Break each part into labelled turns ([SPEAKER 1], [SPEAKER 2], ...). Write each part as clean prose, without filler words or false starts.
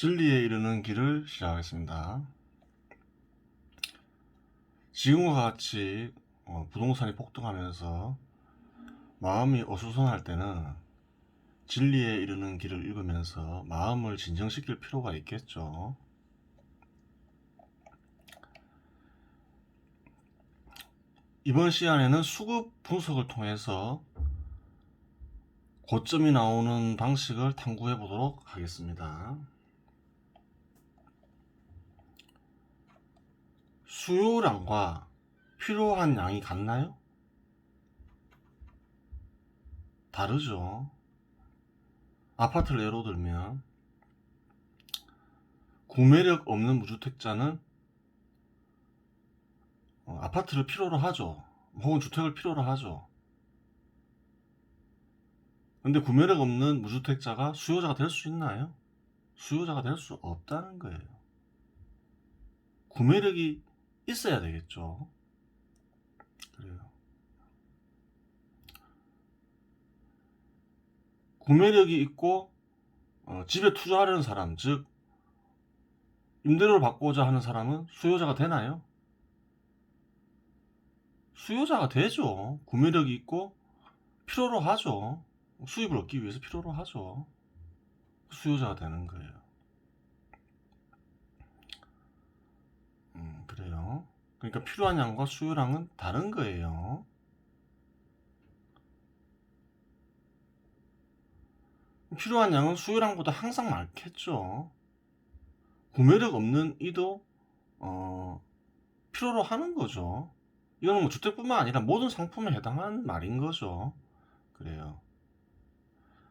[SPEAKER 1] 진리에 이르는 길을 시작하겠습니다. 지금과 같이 부동산이 폭등하면서 마음이 어수선할 때는 진리에 이르는 길을 읽으면서 마음을 진정시킬 필요가 있겠죠. 이번 시간에는 수급 분석을 통해서 고점이 나오는 방식을 탐구해 보도록 하겠습니다. 수요량과 필요한 양이 같나요? 다르죠. 아파트를 예로 들면 구매력 없는 무주택자는 아파트를 필요로 하죠. 혹은 주택을 필요로 하죠. 근데 구매력 없는 무주택자가 수요자가 될 수 있나요? 수요자가 될 수 없다는 거예요. 구매력이 있어야 되겠죠. 그래요. 구매력이 있고 집에 투자하려는 사람, 즉 임대료를 받고자 하는 사람은 수요자가 되나요? 수요자가 되죠. 구매력이 있고 필요로 하죠. 수입을 얻기 위해서 필요로 하죠. 수요자가 되는 거예요. 그래요. 그러니까 필요한 양과 수요량은 다른 거예요. 필요한 양은 수요량보다 항상 많겠죠. 구매력 없는 이도 필요로 하는 거죠. 이거는 뭐 주택뿐만 아니라 모든 상품에 해당하는 말인 거죠. 그래요.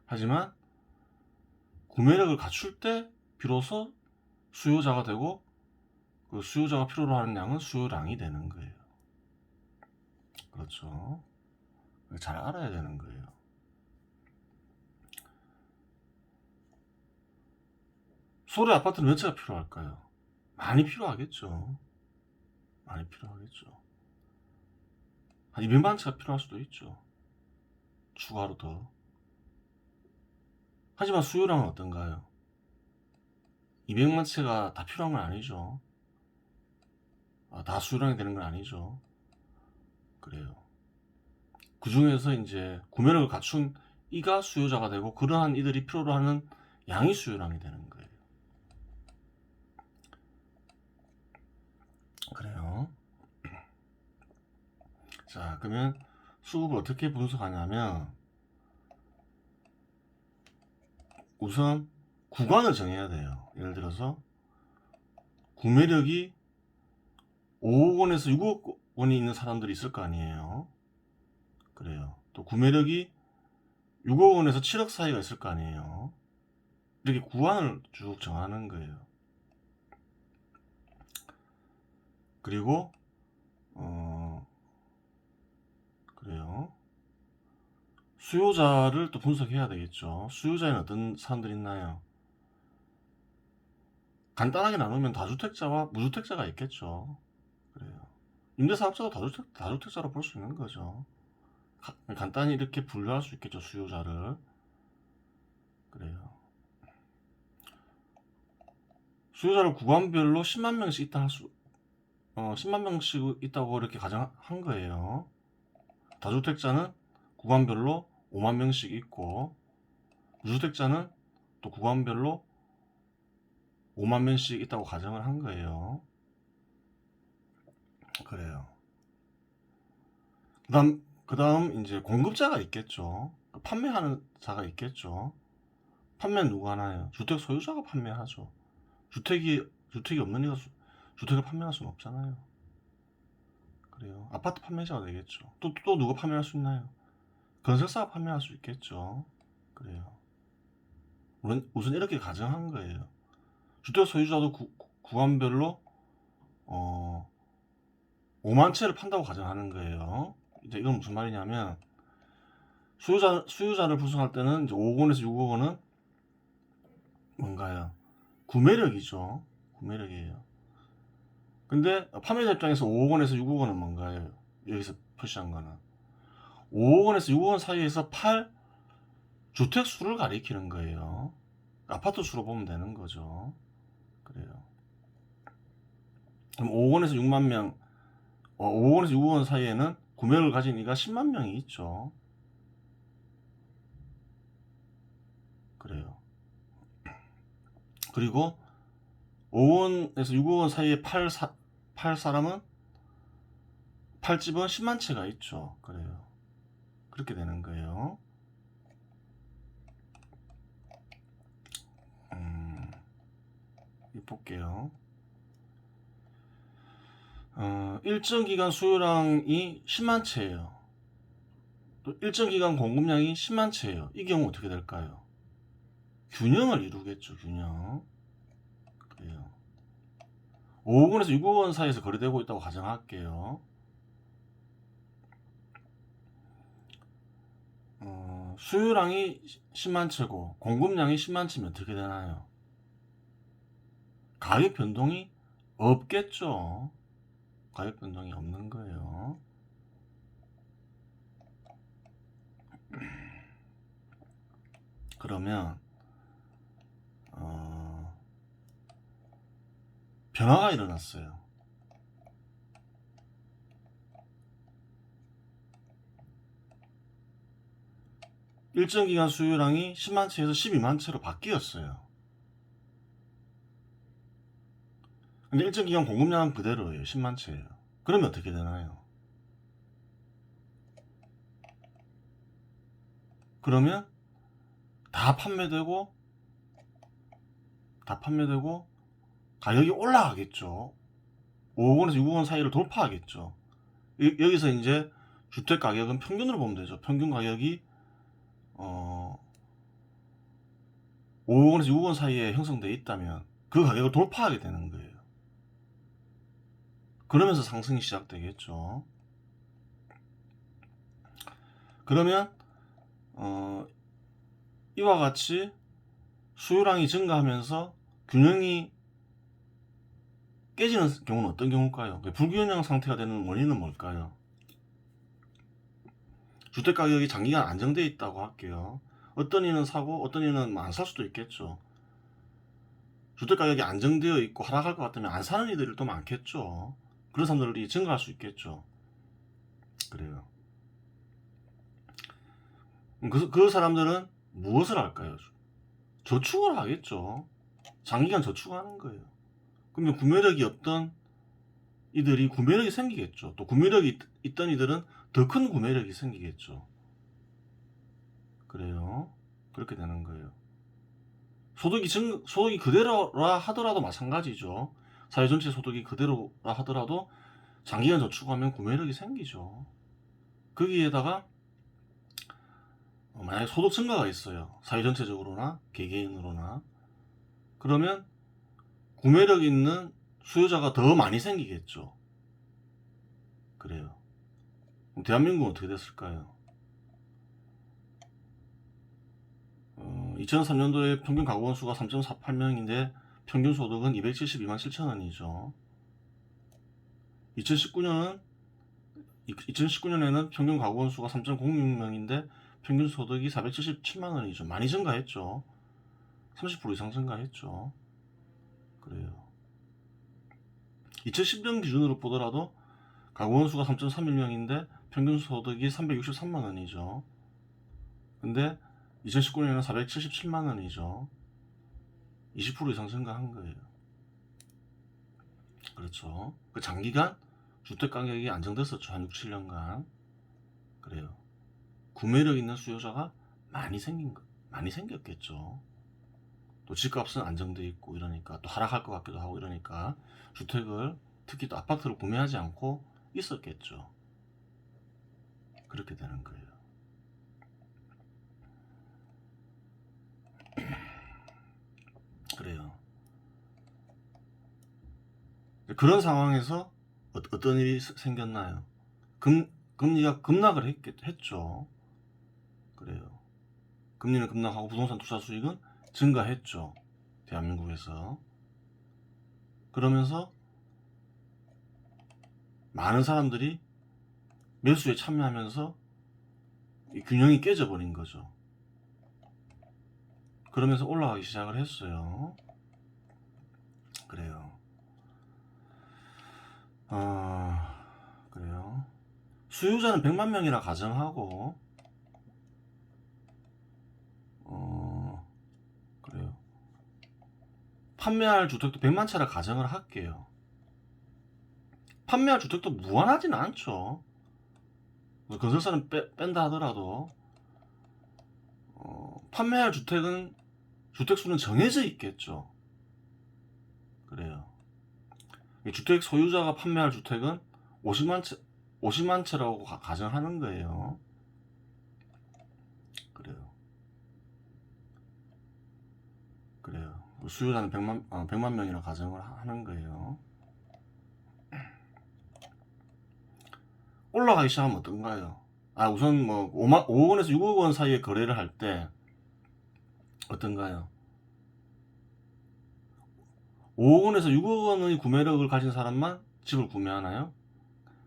[SPEAKER 1] 하지만 구매력을 갖출 때 비로소 수요자가 되고 그 수요자가 필요로 하는 양은 수요량이 되는 거예요. 그렇죠. 잘 알아야 되는 거예요. 서울의 아파트는 몇 채가 필요할까요? 많이 필요하겠죠. 많이 필요하겠죠. 한 200만 채가 필요할 수도 있죠. 추가로 더. 하지만 수요량은 어떤가요? 200만 채가 다 필요한 건 아니죠. 다 수요량이 되는 건 아니죠. 그래요. 그 중에서 이제 구매력을 갖춘 이가 수요자가 되고 그러한 이들이 필요로 하는 양이 수요량이 되는 거예요. 그래요. 자, 그러면 수급을 어떻게 분석하냐면 우선 구간을 정해야 돼요. 예를 들어서 구매력이 5억 원에서 6억 원이 있는 사람들이 있을 거 아니에요. 그래요. 또 구매력이 6억 원에서 7억 사이가 있을 거 아니에요. 이렇게 구간을 쭉 정하는 거예요. 그리고 그래요. 수요자를 또 분석해야 되겠죠. 수요자에는 어떤 사람들이 있나요? 간단하게 나누면 다주택자와 무주택자가 있겠죠. 그래요. 임대사업자도 다주택자로 볼 수 있는 거죠. 간단히 이렇게 분류할 수 있겠죠. 수요자를. 그래요. 수요자를 구간별로 10만 명씩 있다 할 수, 10만 명씩 있다고 이렇게 가정한 거예요. 다주택자는 구간별로 5만 명씩 있고, 무주택자는 또 구간별로 5만 명씩 있다고 가정을 한 거예요. 그래요. 그 다음 이제 공급자가 있겠죠. 판매하는 자가 있겠죠. 판매는 누가 하나요? 주택 소유자가 판매하죠. 주택이 없는 이가 주택을 판매할 수는 없잖아요. 그래요. 아파트 판매자가 되겠죠. 또 누가 판매할 수 있나요? 건설사가 판매할 수 있겠죠. 그래요. 우선 이렇게 가정한 거예요. 주택 소유자도 구간별로 5만 채를 판다고 가정하는 거예요. 이제 이건 무슨 말이냐면 수요자를 분석할 때는 이제 5억 원에서 6억 원은 뭔가요? 구매력이죠. 구매력이에요. 근데 판매자 입장에서 5억 원에서 6억 원은 뭔가요? 여기서 표시한 거는 5억 원에서 6억 원 사이에서 팔 주택 수를 가리키는 거예요. 아파트 수로 보면 되는 거죠. 그래요. 그럼 5억원에서 6만 명, 5억원에서 6억원 사이에는 구매력을 가진 이가 10만 명이 있죠. 그래요. 그리고 5억원에서 6억원 사이에 팔 사람은, 팔 집은 10만 채가 있죠. 그래요. 그렇게 되는 거예요. 볼게요. 일정 기간 수요량이 10만 채예요. 또 일정 기간 공급량이 10만 채예요. 이 경우 어떻게 될까요? 균형을 이루겠죠. 균형. 그래요. 5억원에서 6억원 사이에서 거래되고 있다고 가정할게요. 수요량이 10만 채고 공급량이 10만 채면 어떻게 되나요? 가격 변동이 없겠죠. 가격 변동이 없는 거예요. 그러면 변화가 일어났어요. 일정 기간 수요량이 10만 채에서 12만 채로 바뀌었어요. 근데 일정 기간 공급량은 그대로예요. 10만 채예요. 그러면 어떻게 되나요? 그러면 다 판매되고 가격이 올라가겠죠. 5억원에서 6억원 사이를 돌파하겠죠. 여기서 이제 주택 가격은 평균으로 보면 되죠. 평균 가격이 5억원에서 6억원 사이에 형성되어 있다면 그 가격을 돌파하게 되는 거예요. 그러면서 상승이 시작되겠죠. 그러면 이와 같이 수요량이 증가하면서 균형이 깨지는 경우는 어떤 경우일까요? 불균형 상태가 되는 원인은 뭘까요? 주택가격이 장기간 안정되어 있다고 할게요. 어떤 이는 사고 어떤 이는 안 살 수도 있겠죠. 주택가격이 안정되어 있고 하락할 것 같으면 안 사는 이들이 또 많겠죠. 그런 사람들이 증가할 수 있겠죠. 그래요. 그 사람들은 무엇을 할까요? 저축을 하겠죠. 장기간 저축하는 거예요. 그러면 구매력이 없던 이들이 구매력이 생기겠죠. 또 구매력이 있던 이들은 더 큰 구매력이 생기겠죠. 그래요. 그렇게 되는 거예요. 소득이 그대로라 하더라도 마찬가지죠. 사회 전체 소득이 그대로라 하더라도 장기간 저축하면 구매력이 생기죠. 거기에다가 만약에 소득 증가가 있어요. 사회 전체적으로나 개개인으로나. 그러면 구매력 있는 수요자가 더 많이 생기겠죠. 그래요. 그럼 대한민국은 어떻게 됐을까요? 2003년도에 평균 가구원 수가 3.48명인데 평균 소득은 272만 7천원이죠. 2019년에는 평균 가구원 수가 3.06명인데 평균 소득이 477만원이죠. 많이 증가했죠. 30% 이상 증가했죠. 그래요. 2010년 기준으로 보더라도 가구원 수가 3.31명인데 평균 소득이 363만원이죠. 근데 2019년에는 477만원이죠. 20% 이상 증가한 거예요. 그렇죠. 장기간 주택 가격이 안정됐었죠. 한 6, 7년간. 그래요. 구매력 있는 수요자가 많이 생겼겠죠. 또 집값은 안정돼 있고 이러니까 또 하락할 것 같기도 하고 이러니까 주택을, 특히 또 아파트를 구매하지 않고 있었겠죠. 그렇게 되는 거예요. 그래요. 그런 상황에서 어떤 일이 생겼나요? 금리가 급락을 했죠. 그래요. 금리는 급락하고 부동산 투자 수익은 증가했죠. 대한민국에서. 그러면서 많은 사람들이 매수에 참여하면서 이 균형이 깨져버린 거죠. 그러면서 올라가기 시작을 했어요. 그래요. 그래요. 수요자는 100만 명이라 가정하고, 그래요. 판매할 주택도 100만 채라 가정을 할게요. 판매할 주택도 무한하진 않죠. 건설사는 뺀다 하더라도, 판매할 주택은, 주택수는 정해져 있겠죠. 그래요. 주택 소유자가 판매할 주택은 50만 채라고 가정하는 거예요. 그래요. 그래요. 수요자는 100만 명이라 가정을 하는 거예요. 올라가기 시작하면 어떤가요? 우선 뭐 5억 원에서 6억 원 사이에 거래를 할 때 어떤가요? 5억 원에서 6억 원의 구매력을 가진 사람만 집을 구매하나요?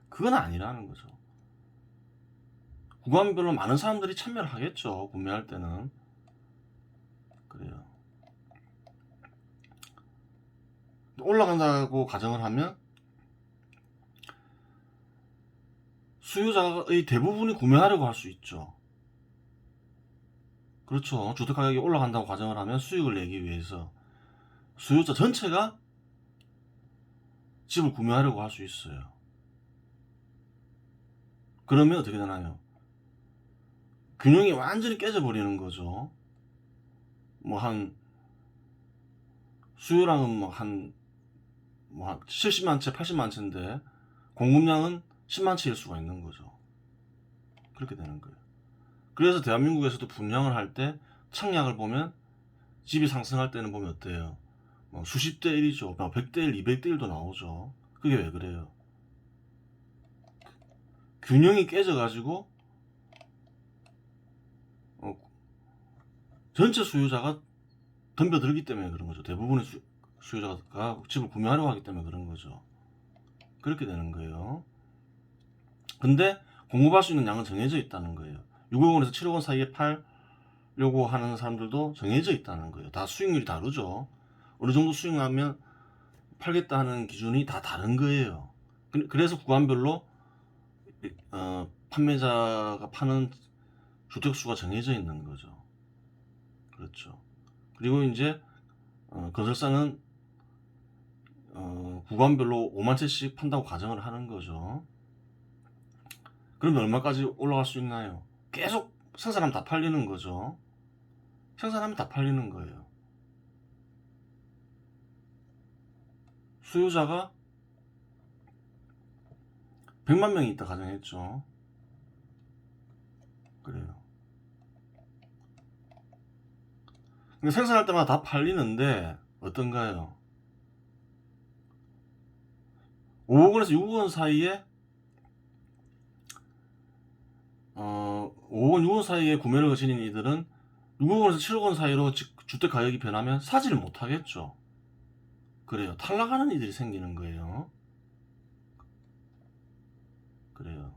[SPEAKER 1] 그건 아니라는 거죠. 구간별로 많은 사람들이 참여를 하겠죠. 구매할 때는. 그래요. 올라간다고 가정을 하면 수요자의 대부분이 구매하려고 할 수 있죠. 그렇죠. 주택가격이 올라간다고 가정을 하면 수익을 내기 위해서 수요자 전체가 집을 구매하려고 할 수 있어요. 그러면 어떻게 되나요? 균형이 완전히 깨져버리는 거죠. 수요량은 한 70만 채, 80만 채인데 공급량은 10만 채일 수가 있는 거죠. 그렇게 되는 거예요. 그래서 대한민국에서도 분양을 할 때 청약을 보면 집이 상승할 때는 보면 어때요? 수십 대 1이죠. 100대 1, 200대 1도 나오죠. 그게 왜 그래요? 균형이 깨져가지고 전체 수요자가 덤벼들기 때문에 그런 거죠. 대부분의 수요자가 집을 구매하려고 하기 때문에 그런 거죠. 그렇게 되는 거예요. 근데 공급할 수 있는 양은 정해져 있다는 거예요. 6억 원에서 7억 원 사이에 팔려고 하는 사람들도 정해져 있다는 거예요. 다 수익률이 다르죠. 어느 정도 수익하면 팔겠다 하는 기준이 다 다른 거예요. 그래서 구간별로 판매자가 파는 주택수가 정해져 있는 거죠. 그렇죠. 그리고 이제 건설사는 구간별로 5만 채씩 판다고 가정을 하는 거죠. 그러면 얼마까지 올라갈 수 있나요? 계속 생산하면 다 팔리는 거죠. 생산하면 다 팔리는 거예요. 수요자가 100만 명이 있다 가정했죠. 그래요. 근데 생산할 때마다 다 팔리는데 어떤가요? 5억 원에서 6억 원 사이에 5억 원, 6억 원 사이에 구매를 거시는 이들은 6억 원에서 7억 원 사이로 주택 가격이 변하면 사지를 못 하겠죠. 그래요. 탈락하는 이들이 생기는 거예요. 그래요.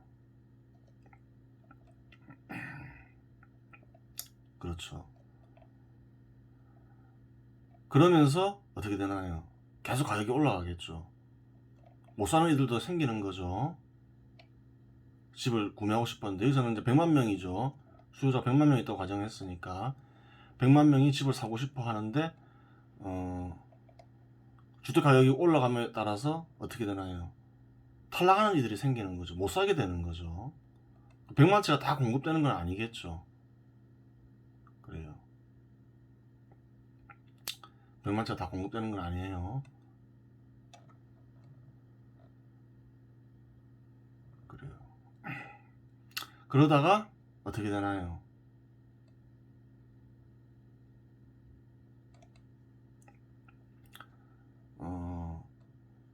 [SPEAKER 1] 그렇죠. 그러면서 어떻게 되나요? 계속 가격이 올라가겠죠. 못 사는 이들도 생기는 거죠. 집을 구매하고 싶었는데 여기서는 이제 100만 명이죠. 수요자 100만 명 있다고 가정했으니까 100만 명이 집을 사고 싶어 하는데 주택 가격이 올라감에 따라서 어떻게 되나요? 탈락하는 이들이 생기는 거죠. 못 사게 되는 거죠. 100만 채가 다 공급되는 건 아니겠죠. 그래요. 100만 채가 다 공급되는 건 아니에요. 그래요. 그러다가 어떻게 되나요?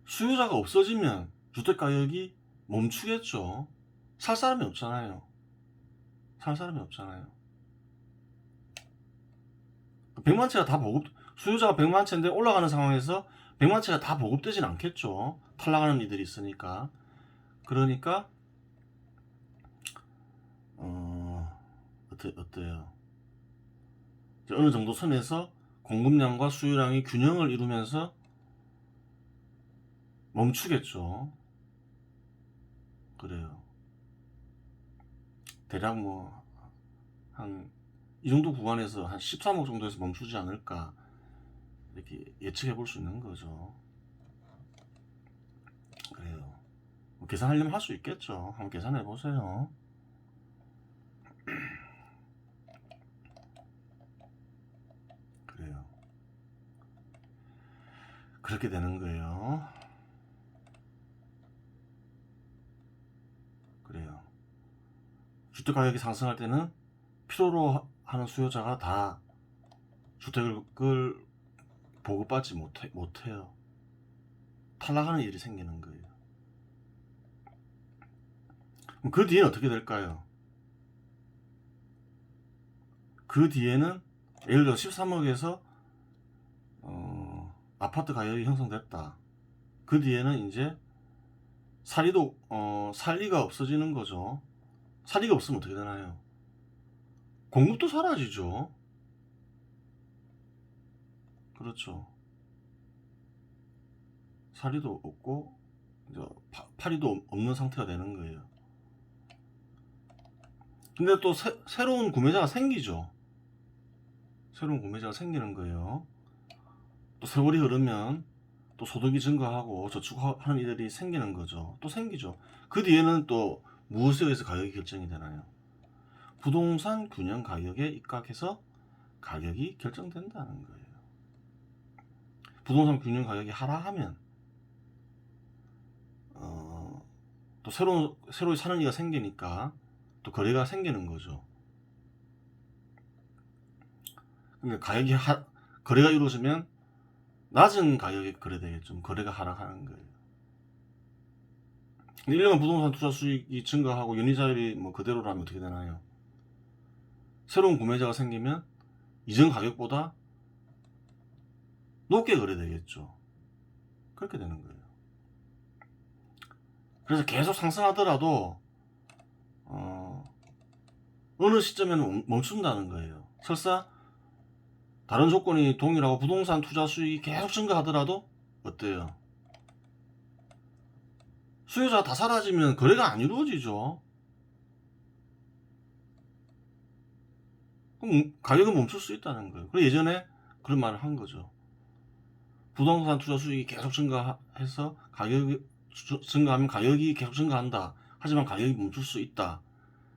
[SPEAKER 1] 수요자가 없어지면 주택 가격이 멈추겠죠. 살 사람이 없잖아요. 살 사람이 없잖아요. 100만 채가 다 수요자가 100만 채인데 올라가는 상황에서 100만 채가 다 보급되진 않겠죠. 탈락하는 이들이 있으니까. 그러니까 어때요? 어느 정도 선에서 공급량과 수요량이 균형을 이루면서 멈추겠죠. 그래요. 대략 뭐 한 이 정도 구간에서 한 13억 정도에서 멈추지 않을까 이렇게 예측해 볼 수 있는 거죠. 그래요. 뭐 계산하려면 할 수 있겠죠. 한번 계산해 보세요. 그래요. 그렇게 되는 거예요. 그래요. 주택가격이 상승할 때는 필요로 하는 수요자가 다 주택을 보급받지 못해요. 탈락하는 일이 생기는 거예요. 그럼 그 뒤에는 어떻게 될까요? 그 뒤에는 예를 들어 13억에서 아파트 가격이 형성됐다. 그 뒤에는 이제 살리가 없어지는 거죠. 살리가 없으면 어떻게 되나요? 공급도 사라지죠. 그렇죠. 살리도 없고 이제 파리도 없는 상태가 되는 거예요. 근데 또 새로운 구매자가 생기죠. 새로운 구매자가 생기는 거예요. 또 세월이 흐르면 또 소득이 증가하고 저축하는 이들이 생기는 거죠. 또 생기죠. 그 뒤에는 또 무엇에 의해서 가격이 결정이 되나요? 부동산 균형 가격에 입각해서 가격이 결정된다는 거예요. 부동산 균형 가격이 하락하면 또 새로 사는 이가 생기니까 또 거래가 생기는 거죠. 근데 거래가 이루어지면 낮은 가격에 거래되겠죠. 거래가 하락하는 거예요. 1년간 부동산 투자 수익이 증가하고 연이자율이 뭐 그대로라면 어떻게 되나요? 새로운 구매자가 생기면 이전 가격보다 높게 거래되겠죠. 그렇게 되는 거예요. 그래서 계속 상승하더라도 어느 시점에는 멈춘다는 거예요. 설사 다른 조건이 동일하고 부동산 투자 수익이 계속 증가하더라도 어때요? 수요자가 다 사라지면 거래가 안 이루어지죠. 그럼 가격은 멈출 수 있다는 거예요. 그래서 예전에 그런 말을 한 거죠. 부동산 투자 수익이 계속 증가해서 가격이 증가하면 가격이 계속 증가한다. 하지만 가격이 멈출 수 있다.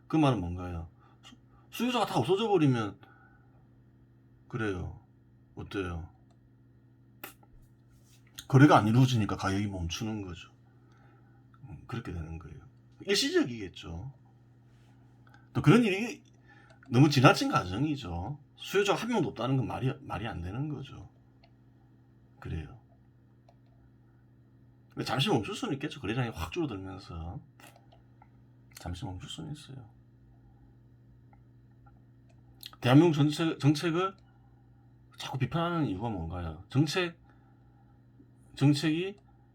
[SPEAKER 1] 그 말은 뭔가요? 수요자가 다 없어져 버리면 그래요. 어때요? 거래가 안 이루어지니까 가격이 멈추는 거죠. 그렇게 되는 거예요. 일시적이겠죠. 또 그런 일이 너무 지나친 과정이죠. 수요자가 한 명도 없다는 건 말이 안 되는 거죠. 그래요. 잠시 멈출 수는 있겠죠. 거래량이 확 줄어들면서 잠시 멈출 수는 있어요. 대한민국 정책을 자꾸 비판하는 이유가 뭔가요? 정책이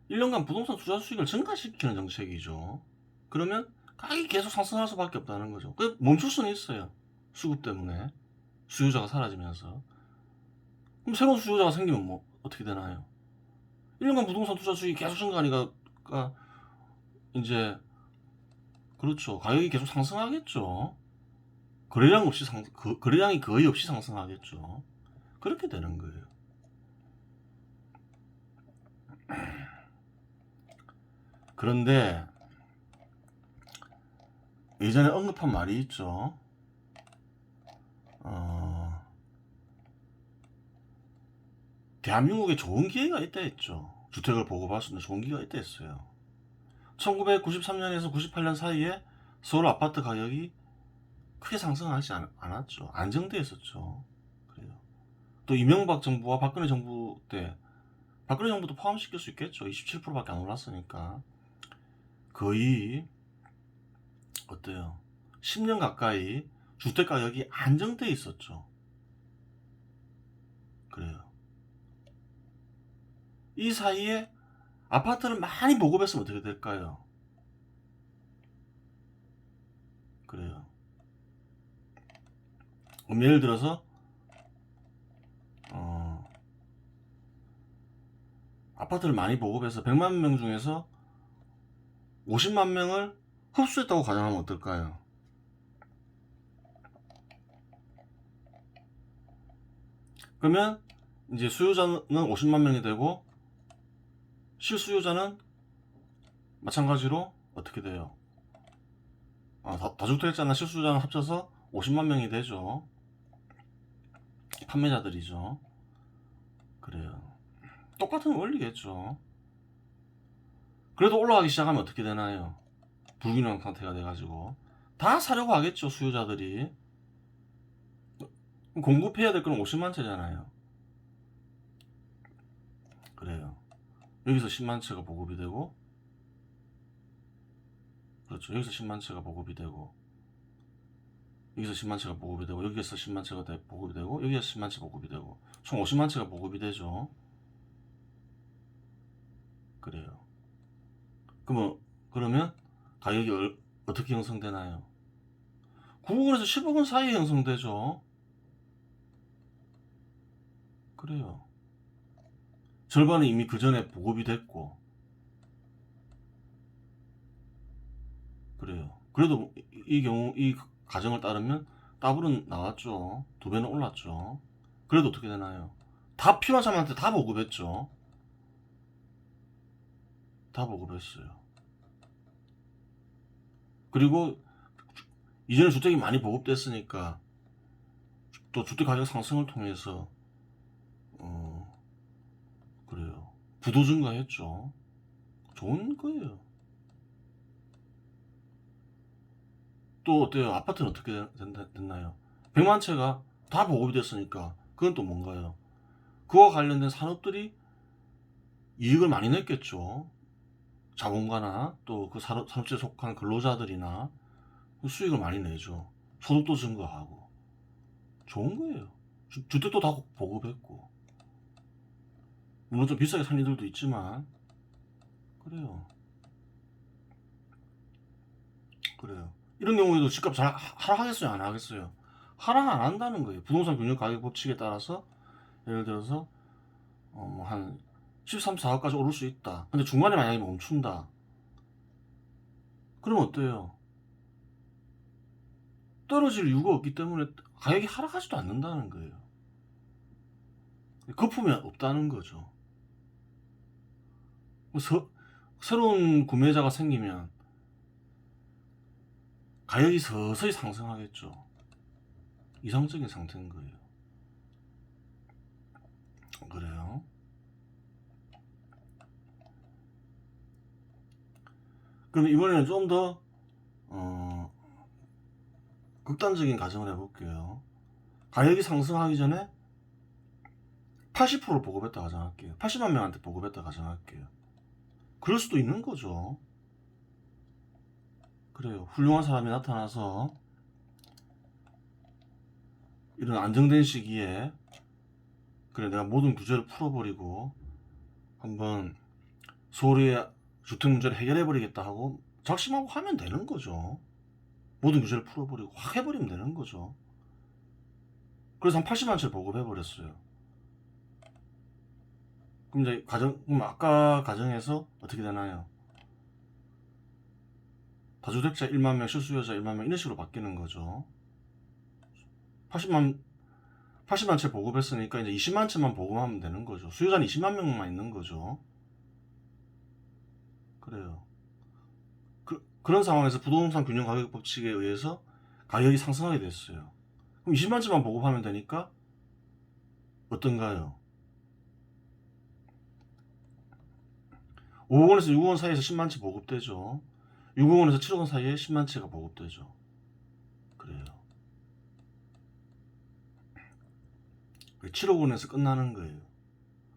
[SPEAKER 1] 1년간 부동산 투자 수익을 증가시키는 정책이죠. 그러면 가격이 계속 상승할 수밖에 없다는 거죠. 멈출 수는 있어요. 수급 때문에. 수요자가 사라지면서. 그럼 새로운 수요자가 생기면 뭐 어떻게 되나요? 1년간 부동산 투자 수익이 계속 증가하니까 이제 그렇죠. 가격이 계속 상승하겠죠. 거래량이 거의 없이 상승하겠죠. 그렇게 되는 거예요. 그런데 예전에 언급한 말이 있죠. 대한민국에 좋은 기회가 있다 했죠. 주택을 보급할 수 있는 좋은 기회가 있다 했어요. 1993년에서 98년 사이에 서울 아파트 가격이 크게 상승하지 않았죠. 안정돼 있었죠. 그래요. 또 이명박 정부와 박근혜 정부 때, 박근혜 정부도 포함시킬 수 있겠죠. 27%밖에 안 올랐으니까. 거의 어때요? 10년 가까이 주택 가격이 안정돼 있었죠. 그래요. 이 사이에 아파트를 많이 보급했으면 어떻게 될까요? 그래요. 예를 들어서 아파트를 많이 보급해서 100만 명 중에서 50만 명을 흡수했다고 가정하면 어떨까요? 그러면 이제 수요자는 50만 명이 되고 실수요자는 마찬가지로 어떻게 돼요? 다주택자나 실수요자는 합쳐서 50만 명이 되죠. 판매자들이죠. 그래요. 똑같은 원리겠죠. 그래도 올라가기 시작하면 어떻게 되나요? 불균형 상태가 돼가지고 다 사려고 하겠죠. 수요자들이. 공급해야 될 건 50만 채잖아요. 그래요. 여기서 10만 채가 보급이 되고, 그렇죠. 여기서 10만 채가 보급이 되고, 여기서 10만 채가 보급이 되고, 여기에서 10만 채가 보급이 되고, 여기에서 10만 채 보급이 되고, 총 50만 채가 보급이 되죠. 그래요. 그러면 가격이 어떻게 형성되나요? 9억 원에서 10억 원 사이에 형성되죠. 그래요. 절반은 이미 그 전에 보급이 됐고, 그래요. 그래도 이 가정을 따르면 더블은 나왔죠. 2배는 올랐죠. 그래도 어떻게 되나요? 다 필요한 사람한테 다 보급했죠. 다 보급했어요. 그리고 이전에 주택이 많이 보급됐으니까 또 주택 가격 상승을 통해서 그래요. 부도 증가했죠. 좋은 거예요. 또 어때요? 아파트는 어떻게 됐나요? 100만 채가 다 보급이 됐으니까 그건 또 뭔가요? 그와 관련된 산업들이 이익을 많이 냈겠죠. 자본가나 또 그 산업체에 속한 근로자들이나 수익을 많이 내죠. 소득도 증가하고 좋은 거예요. 주택도 다 보급했고, 물론 좀 비싸게 산 이들도 있지만 그래요. 그래요. 이런 경우에도 집값 잘 하락하겠어요, 안 하겠어요? 하락 안 한다는 거예요. 부동산 균형 가격 법칙에 따라서 예를 들어서 한 13, 14억까지 오를 수 있다. 근데 중간에 만약에 멈춘다. 그러면 어때요? 떨어질 이유가 없기 때문에 가격이 하락하지도 않는다는 거예요. 거품이 없다는 거죠. 새로운 구매자가 생기면 가격이 서서히 상승하겠죠. 이상적인 상태인 거예요. 그래요. 그럼 이번에는 좀 더 극단적인 가정을 해볼게요. 가격이 상승하기 전에 80%를 보급했다 가정할게요. 80만 명한테 보급했다 가정할게요. 그럴 수도 있는 거죠. 그래요. 훌륭한 사람이 나타나서 이런 안정된 시기에 그래 내가 모든 규제를 풀어버리고 한번 서울의 주택 문제를 해결해버리겠다 하고 작심하고 하면 되는 거죠. 모든 규제를 풀어버리고 확 해버리면 되는 거죠. 그래서 한 80만 채를 보급해버렸어요. 그럼 이제 그럼 아까 가정에서 어떻게 되나요? 다주택자 1만 명, 실수요자 1만 명 이런 식으로 바뀌는 거죠. 80만 채 보급했으니까 이제 20만 채만 보급하면 되는 거죠. 수요자는 20만 명만 있는 거죠. 그래요. 그런 상황에서 부동산 균형 가격 법칙에 의해서 가격이 상승하게 됐어요. 그럼 20만 채만 보급하면 되니까 어떤가요? 5억 원에서 6억 원 사이에서 10만 채 보급되죠. 6억 원에서 7억 원 사이에 10만 채가 보급되죠. 그래요. 7억 원에서 끝나는 거예요.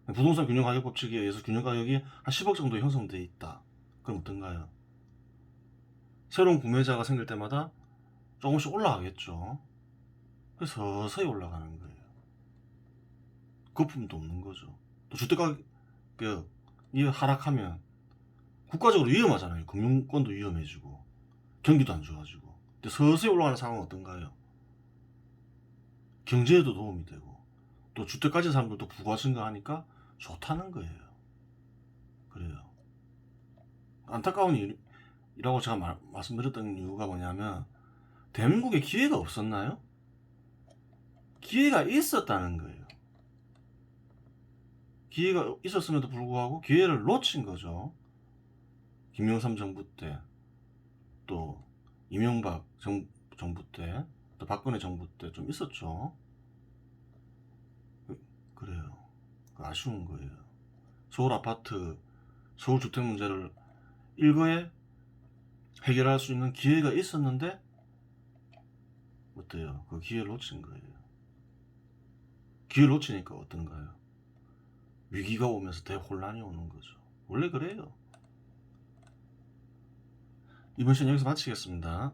[SPEAKER 1] 부동산 균형 가격 법칙에 의해서 균형 가격이 한 10억 정도 형성돼 있다. 그럼 어떤가요? 새로운 구매자가 생길 때마다 조금씩 올라가겠죠. 그래서 서서히 올라가는 거예요. 거품도 없는 거죠. 또 주택가격이 하락하면 국가적으로 위험하잖아요. 금융권도 위험해지고 경기도 안 좋아지고. 근데 서서히 올라가는 상황은 어떤가요? 경제에도 도움이 되고 또 주택 가진 사람들도 부가 증가하니까 좋다는 거예요. 그래요. 안타까운 일이라고 제가 말씀드렸던 이유가 뭐냐면 대한민국에 기회가 없었나요? 기회가 있었다는 거예요. 기회가 있었음에도 불구하고 기회를 놓친 거죠. 김영삼 정부 때, 또 이명박 정부 때, 또 박근혜 정부 때 좀 있었죠. 그래요. 아쉬운 거예요. 서울 아파트, 서울 주택 문제를 일거에 해결할 수 있는 기회가 있었는데 어때요? 그 기회를 놓친 거예요. 기회를 놓치니까 어떤가요? 위기가 오면서 대혼란이 오는 거죠. 원래 그래요. 이번 시간 여기서 마치겠습니다.